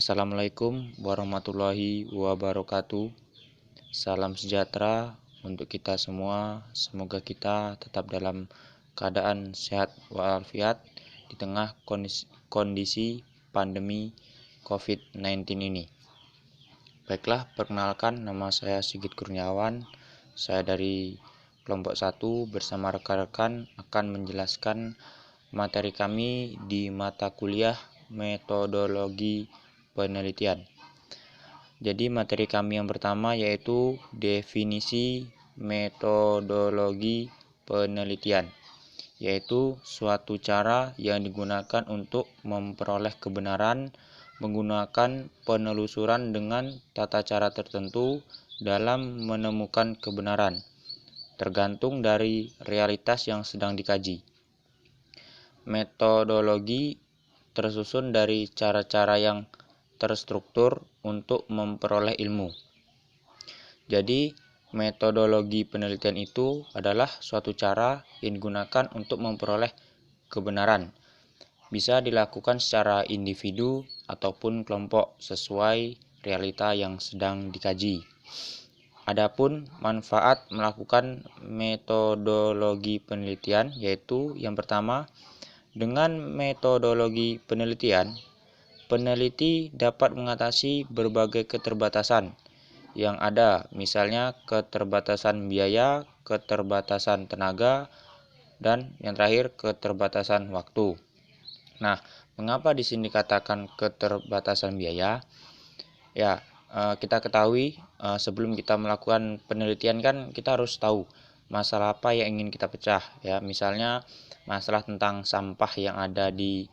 Assalamualaikum warahmatullahi wabarakatuh. Salam sejahtera untuk kita semua. Semoga kita tetap dalam keadaan sehat walafiat di tengah kondisi pandemi COVID-19 ini. Baiklah, perkenalkan, nama saya Sigit Kurniawan. Saya dari kelompok 1 bersama rekan-rekan akan menjelaskan materi kami di mata kuliah metodologi penelitian. Jadi materi kami yang pertama yaitu definisi metodologi penelitian, yaitu suatu cara yang digunakan untuk memperoleh kebenaran menggunakan penelusuran dengan tata cara tertentu dalam menemukan kebenaran, tergantung dari realitas yang sedang dikaji. Metodologi tersusun dari cara-cara yang terstruktur untuk memperoleh ilmu. Jadi, metodologi penelitian itu adalah suatu cara yang digunakan untuk memperoleh kebenaran. Bisa dilakukan secara individu ataupun kelompok sesuai realita yang sedang dikaji. Adapun manfaat melakukan metodologi penelitian yaitu yang pertama, dengan metodologi penelitian, peneliti dapat mengatasi berbagai keterbatasan yang ada, misalnya keterbatasan biaya, keterbatasan tenaga, dan yang terakhir keterbatasan waktu. Nah, mengapa di sini dikatakan keterbatasan biaya? Ya, kita ketahui sebelum kita melakukan penelitian kan kita harus tahu masalah apa yang ingin kita pecah, ya. Misalnya masalah tentang sampah yang ada di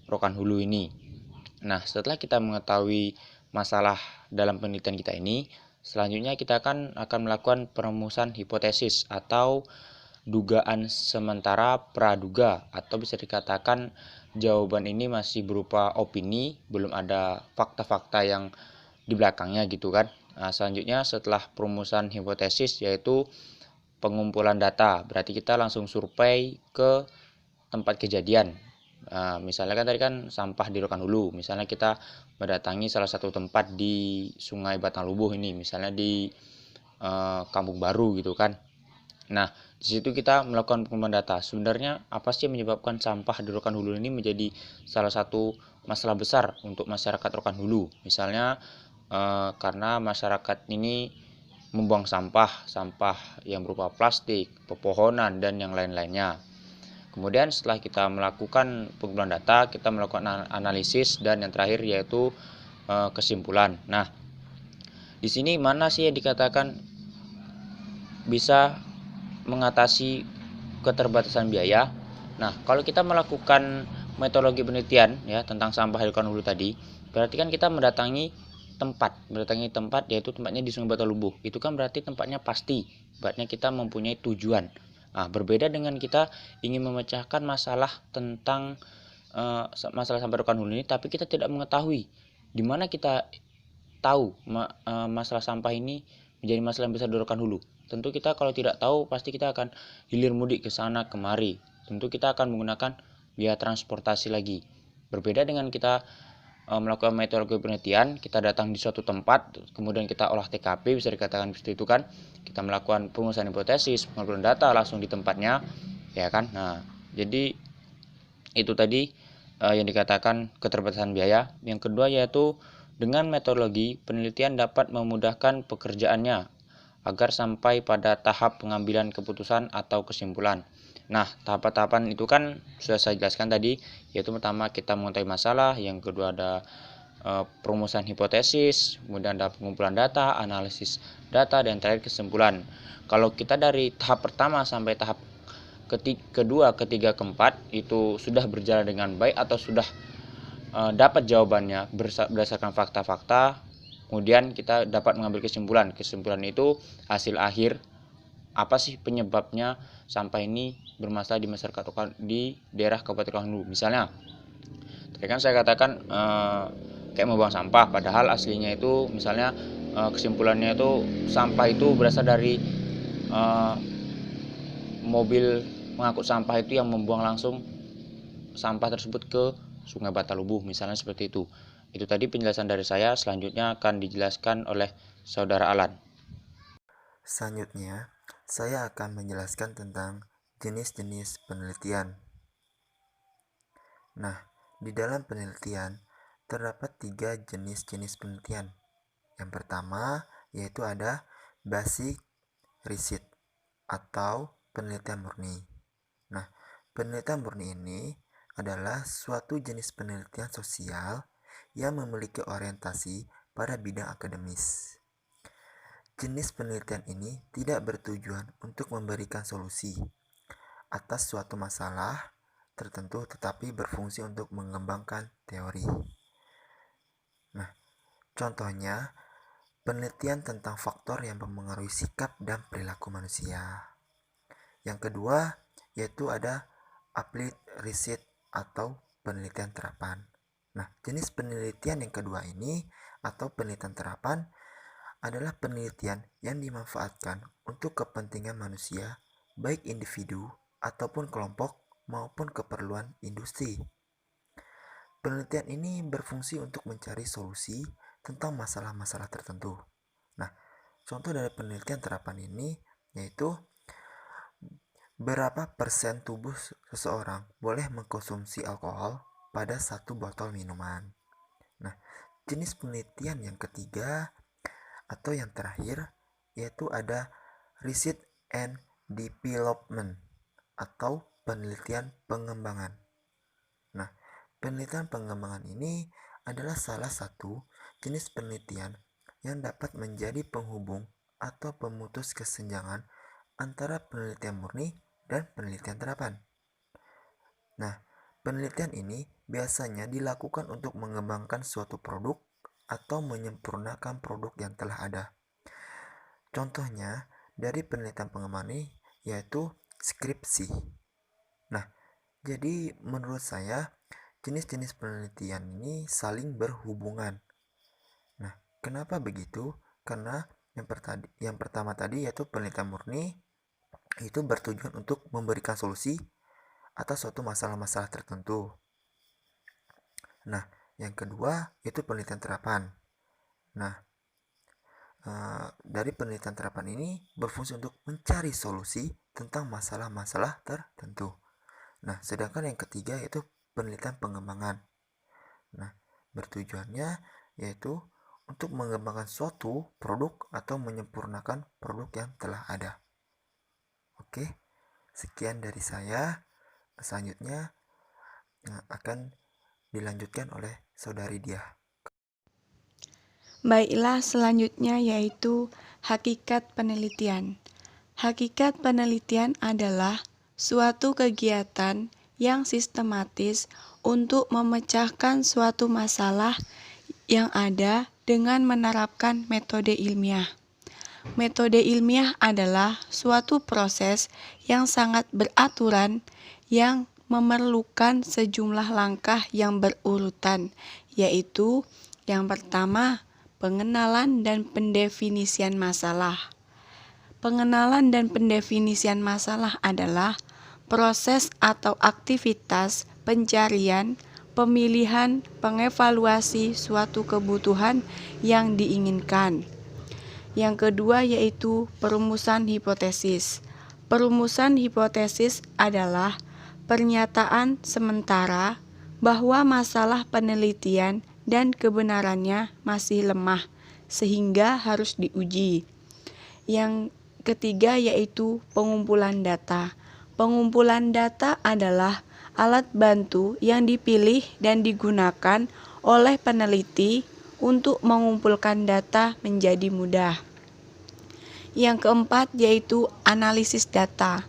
Rokan Hulu ini. Nah, setelah kita mengetahui masalah dalam penelitian kita ini, selanjutnya kita akan melakukan perumusan hipotesis atau dugaan sementara praduga, atau bisa dikatakan jawaban ini masih berupa opini, belum ada fakta-fakta yang di belakangnya gitu kan. Nah, selanjutnya setelah perumusan hipotesis yaitu pengumpulan data, berarti kita langsung survei ke tempat kejadian. Misalnya kan tadi kan sampah di Rokan Hulu, misalnya kita mendatangi salah satu tempat di Sungai Batang Lubuh ini, misalnya di Kampung Baru gitu kan. Nah, di situ kita melakukan pengumpulan data. Sebenarnya apa sih yang menyebabkan sampah di Rokan Hulu ini menjadi salah satu masalah besar untuk masyarakat Rokan Hulu? Misalnya karena masyarakat ini membuang sampah yang berupa plastik, pepohonan, dan yang lain-lainnya. Kemudian setelah kita melakukan pengumpulan data, kita melakukan analisis, dan yang terakhir yaitu kesimpulan. Nah, di sini mana sih yang dikatakan bisa mengatasi keterbatasan biaya? Nah, kalau kita melakukan metodologi penelitian ya tentang sampah di Rokan Hulu tadi, berarti kan kita mendatangi tempat yaitu tempatnya di Sungai Batang Lubuh. Itu kan berarti tempatnya pasti, berarti kita mempunyai tujuan. Nah, berbeda dengan kita ingin memecahkan masalah tentang masalah sampah Rokan Hulu ini, tapi kita tidak mengetahui di mana kita tahu masalah sampah ini menjadi masalah yang besar di Rokan Hulu. Tentu kita kalau tidak tahu pasti kita akan hilir mudik ke sana kemari. Tentu kita akan menggunakan biaya transportasi lagi. Berbeda dengan kita melakukan metodologi penelitian, kita datang di suatu tempat, kemudian kita olah TKP, bisa dikatakan seperti itu kan. Kita melakukan perumusan hipotesis, pengumpulan data langsung di tempatnya, ya kan. Nah, jadi itu tadi yang dikatakan keterbatasan biaya. Yang kedua yaitu dengan metodologi penelitian dapat memudahkan pekerjaannya agar sampai pada tahap pengambilan keputusan atau kesimpulan. Nah, tahapan-tahapan itu kan sudah saya jelaskan tadi, yaitu pertama kita mengetahui masalah, yang kedua ada perumusan hipotesis, kemudian ada pengumpulan data, analisis data, dan terakhir kesimpulan. Kalau kita dari tahap pertama sampai tahap kedua, ketiga, keempat itu sudah berjalan dengan baik atau sudah dapat jawabannya berdasarkan fakta-fakta, kemudian kita dapat mengambil kesimpulan. Kesimpulan itu hasil akhir apa sih penyebabnya sampah ini bermasalah di masyarakat di daerah Kabupaten Rokan Hulu. Misalnya tadi kan saya katakan kayak membuang sampah, padahal aslinya itu misalnya kesimpulannya itu sampah itu berasal dari mobil pengangkut sampah itu yang membuang langsung sampah tersebut ke Sungai Batang Lubuh, misalnya seperti itu. Itu tadi penjelasan dari saya, selanjutnya akan dijelaskan oleh Saudara Alan. Selanjutnya, saya akan menjelaskan tentang jenis-jenis penelitian. Nah, di dalam penelitian terdapat 3 jenis-jenis penelitian. Yang pertama yaitu ada basic research atau penelitian murni. Nah, penelitian murni ini adalah suatu jenis penelitian sosial yang memiliki orientasi pada bidang akademis. Jenis penelitian ini tidak bertujuan untuk memberikan solusi atas suatu masalah tertentu, tetapi berfungsi untuk mengembangkan teori. Nah, contohnya penelitian tentang faktor yang mempengaruhi sikap dan perilaku manusia. Yang kedua yaitu ada applied research atau penelitian terapan. Nah, jenis penelitian yang kedua ini atau penelitian terapan adalah penelitian yang dimanfaatkan untuk kepentingan manusia, baik individu ataupun kelompok maupun keperluan industri. Penelitian ini berfungsi untuk mencari solusi tentang masalah-masalah tertentu. Nah, contoh dari penelitian terapan ini yaitu berapa persen tubuh seseorang boleh mengkonsumsi alkohol pada satu botol minuman. Nah, jenis penelitian yang ketiga atau yang terakhir yaitu ada research and development atau penelitian pengembangan. Nah, penelitian pengembangan ini adalah salah satu jenis penelitian yang dapat menjadi penghubung atau pemutus kesenjangan antara penelitian murni dan penelitian terapan. Nah, penelitian ini biasanya dilakukan untuk mengembangkan suatu produk atau menyempurnakan produk yang telah ada. Contohnya dari penelitian pengembangan ini yaitu skripsi. Nah, jadi menurut saya jenis-jenis penelitian ini saling berhubungan. Nah, kenapa begitu? Karena yang pertama tadi yaitu penelitian murni itu bertujuan untuk memberikan solusi atas suatu masalah-masalah tertentu. Nah, yang kedua itu penelitian terapan. Nah, dari penelitian terapan ini berfungsi untuk mencari solusi tentang masalah-masalah tertentu. Nah, sedangkan yang ketiga yaitu penelitian pengembangan. Nah, bertujuannya yaitu untuk mengembangkan suatu produk atau menyempurnakan produk yang telah ada. Oke, sekian dari saya. Selanjutnya akan dilanjutkan oleh Saudari Diah. Baiklah, selanjutnya yaitu hakikat penelitian. Hakikat penelitian adalah suatu kegiatan yang sistematis untuk memecahkan suatu masalah yang ada dengan menerapkan metode ilmiah. Metode ilmiah adalah suatu proses yang sangat beraturan yang memerlukan sejumlah langkah yang berurutan, yaitu yang pertama, pengenalan dan pendefinisian masalah. Pengenalan dan pendefinisian masalah adalah proses atau aktivitas pencarian, pemilihan, pengevaluasi suatu kebutuhan yang diinginkan. Yang kedua yaitu perumusan hipotesis. Perumusan hipotesis adalah pernyataan sementara bahwa masalah penelitian dan kebenarannya masih lemah sehingga harus diuji. Yang ketiga yaitu pengumpulan data. Pengumpulan data adalah alat bantu yang dipilih dan digunakan oleh peneliti untuk mengumpulkan data menjadi mudah. Yang keempat yaitu analisis data.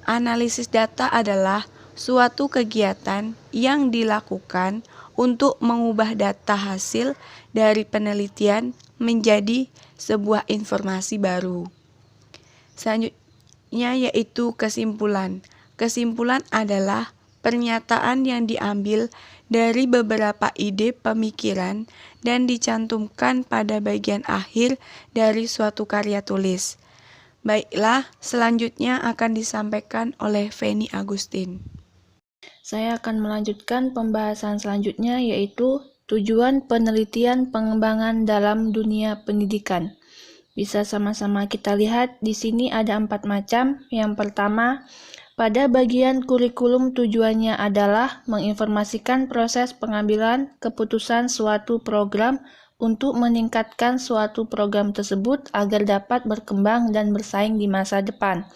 Analisis data adalah suatu kegiatan yang dilakukan untuk mengubah data hasil dari penelitian menjadi sebuah informasi baru. Selanjutnya yaitu kesimpulan. Kesimpulan adalah pernyataan yang diambil dari beberapa ide pemikiran dan dicantumkan pada bagian akhir dari suatu karya tulis. Baiklah, selanjutnya akan disampaikan oleh Feni Agustin. Saya akan melanjutkan pembahasan selanjutnya yaitu tujuan penelitian pengembangan dalam dunia pendidikan. Bisa sama-sama kita lihat di sini ada 4 macam. Yang pertama, pada bagian kurikulum tujuannya adalah menginformasikan proses pengambilan keputusan suatu program untuk meningkatkan suatu program tersebut agar dapat berkembang dan bersaing di masa depan.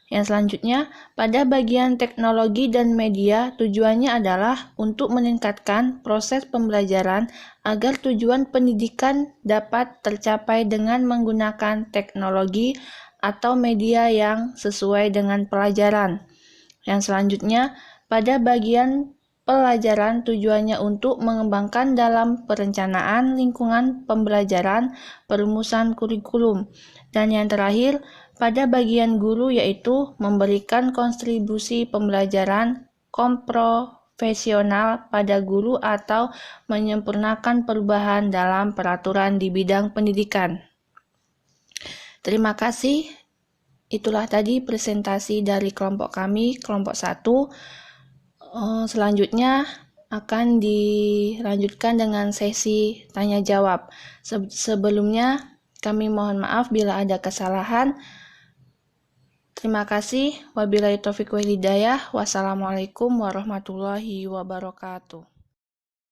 Yang selanjutnya, pada bagian teknologi dan media, tujuannya adalah untuk meningkatkan proses pembelajaran agar tujuan pendidikan dapat tercapai dengan menggunakan teknologi atau media yang sesuai dengan pelajaran. Yang selanjutnya, pada bagian pelajaran tujuannya untuk mengembangkan dalam perencanaan lingkungan pembelajaran, perumusan kurikulum. Dan yang terakhir, pada bagian guru yaitu memberikan kontribusi pembelajaran profesional pada guru atau menyempurnakan perubahan dalam peraturan di bidang pendidikan. Terima kasih. Itulah tadi presentasi dari kelompok kami, kelompok 1. Selanjutnya akan dilanjutkan dengan sesi tanya jawab. Sebelumnya kami mohon maaf bila ada kesalahan. Terima kasih. Wabillahi taufiq wal hidayah. Wassalamualaikum warahmatullahi wabarakatuh.